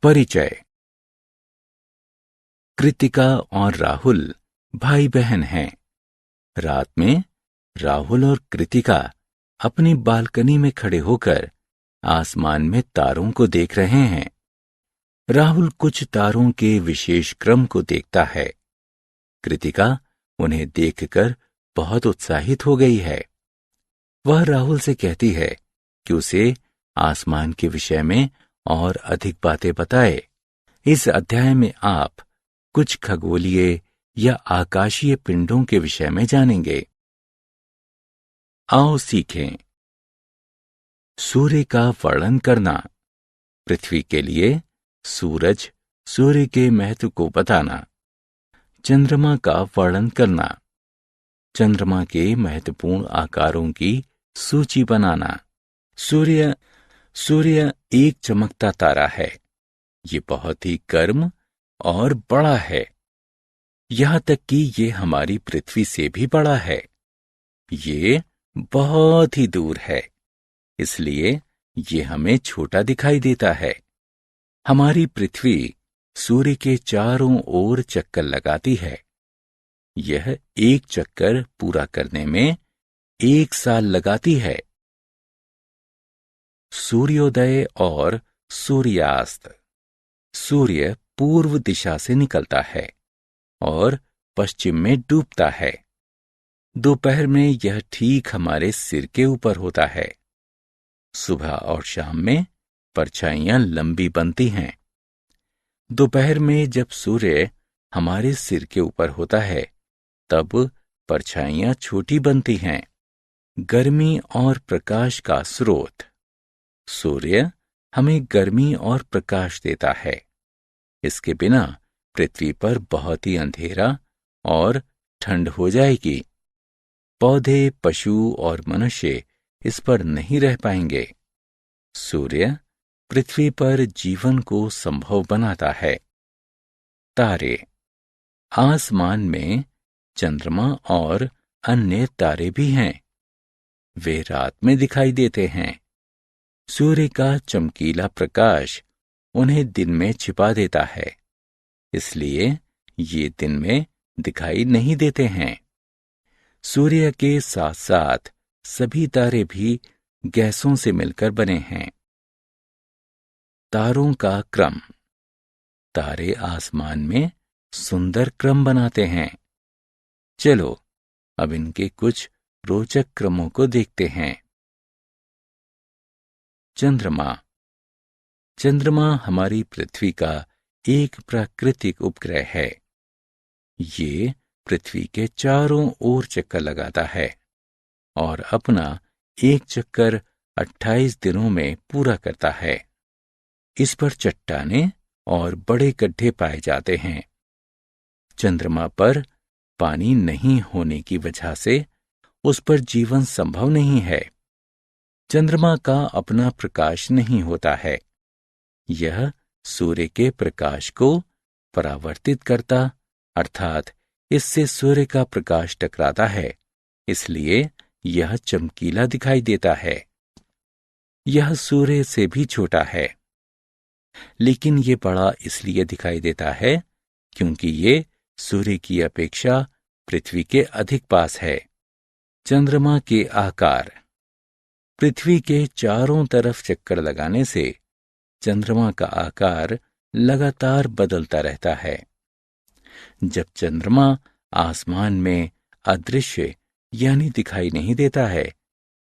परिचय। कृतिका और राहुल भाई बहन हैं। रात में राहुल और कृतिका अपनी बालकनी में खड़े होकर आसमान में तारों को देख रहे हैं। राहुल कुछ तारों के विशेष क्रम को देखता है। कृतिका उन्हें देखकर बहुत उत्साहित हो गई है। वह राहुल से कहती है कि उसे आसमान के विषय में और अधिक बातें बताए। इस अध्याय में आप कुछ खगोलीय या आकाशीय पिंडों के विषय में जानेंगे। आओ सीखें। सूर्य का वर्णन करना। पृथ्वी के लिए सूरज, सूर्य के महत्व को बताना। चंद्रमा का वर्णन करना। चंद्रमा के महत्वपूर्ण आकारों की सूची बनाना। सूर्य एक चमकता तारा है। ये बहुत ही गर्म और बड़ा है, यहां तक कि ये हमारी पृथ्वी से भी बड़ा है। ये बहुत ही दूर है, इसलिए ये हमें छोटा दिखाई देता है। हमारी पृथ्वी सूर्य के चारों ओर चक्कर लगाती है। यह एक चक्कर पूरा करने में 1 साल लगाती है। सूर्योदय और सूर्यास्त। सूर्य पूर्व दिशा से निकलता है और पश्चिम में डूबता है। दोपहर में यह ठीक हमारे सिर के ऊपर होता है। सुबह और शाम में परछाइयां लंबी बनती हैं। दोपहर में जब सूर्य हमारे सिर के ऊपर होता है, तब परछाइयां छोटी बनती हैं। गर्मी और प्रकाश का स्रोत। सूर्य हमें गर्मी और प्रकाश देता है। इसके बिना पृथ्वी पर बहुत ही अंधेरा और ठंड हो जाएगी। पौधे, पशु और मनुष्य इस पर नहीं रह पाएंगे। सूर्य पृथ्वी पर जीवन को संभव बनाता है। तारे। आसमान में चंद्रमा और अन्य तारे भी हैं। वे रात में दिखाई देते हैं। सूर्य का चमकीला प्रकाश उन्हें दिन में छिपा देता है, इसलिए ये दिन में दिखाई नहीं देते हैं। सूर्य के साथ साथ सभी तारे भी गैसों से मिलकर बने हैं। तारों का क्रम। तारे आसमान में सुंदर क्रम बनाते हैं। चलो अब इनके कुछ रोचक क्रमों को देखते हैं। चंद्रमा। चंद्रमा हमारी पृथ्वी का एक प्राकृतिक उपग्रह है। ये पृथ्वी के चारों ओर चक्कर लगाता है और अपना एक चक्कर 28 दिनों में पूरा करता है। इस पर चट्टानें और बड़े गड्ढे पाए जाते हैं। चंद्रमा पर पानी नहीं होने की वजह से उस पर जीवन संभव नहीं है। चंद्रमा का अपना प्रकाश नहीं होता है। यह सूर्य के प्रकाश को परावर्तित करता, अर्थात इससे सूर्य का प्रकाश टकराता है, इसलिए यह चमकीला दिखाई देता है। यह सूर्य से भी छोटा है, लेकिन ये बड़ा इसलिए दिखाई देता है क्योंकि ये सूर्य की अपेक्षा पृथ्वी के अधिक पास है। चंद्रमा के आकार। पृथ्वी के चारों तरफ चक्कर लगाने से चंद्रमा का आकार लगातार बदलता रहता है। जब चंद्रमा आसमान में अदृश्य यानी दिखाई नहीं देता है,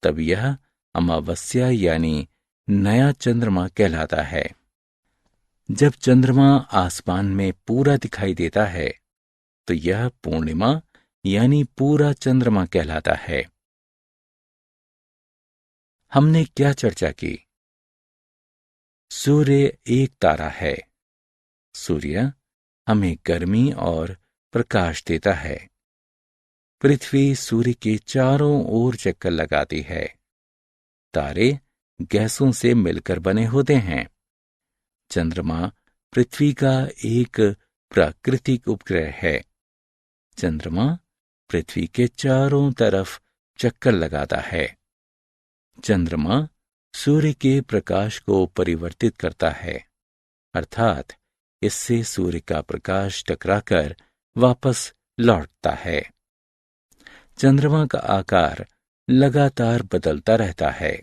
तब यह अमावस्या यानी नया चंद्रमा कहलाता है। जब चंद्रमा आसमान में पूरा दिखाई देता है, तो यह पूर्णिमा यानी पूरा चंद्रमा कहलाता है। हमने क्या चर्चा की? सूर्य एक तारा है। सूर्य हमें गर्मी और प्रकाश देता है। पृथ्वी सूर्य के चारों ओर चक्कर लगाती है। तारे गैसों से मिलकर बने होते हैं। चंद्रमा पृथ्वी का एक प्राकृतिक उपग्रह है। चंद्रमा पृथ्वी के चारों तरफ चक्कर लगाता है। चंद्रमा सूर्य के प्रकाश को परिवर्तित करता है, अर्थात इससे सूर्य का प्रकाश टकराकर वापस लौटता है। चंद्रमा का आकार लगातार बदलता रहता है।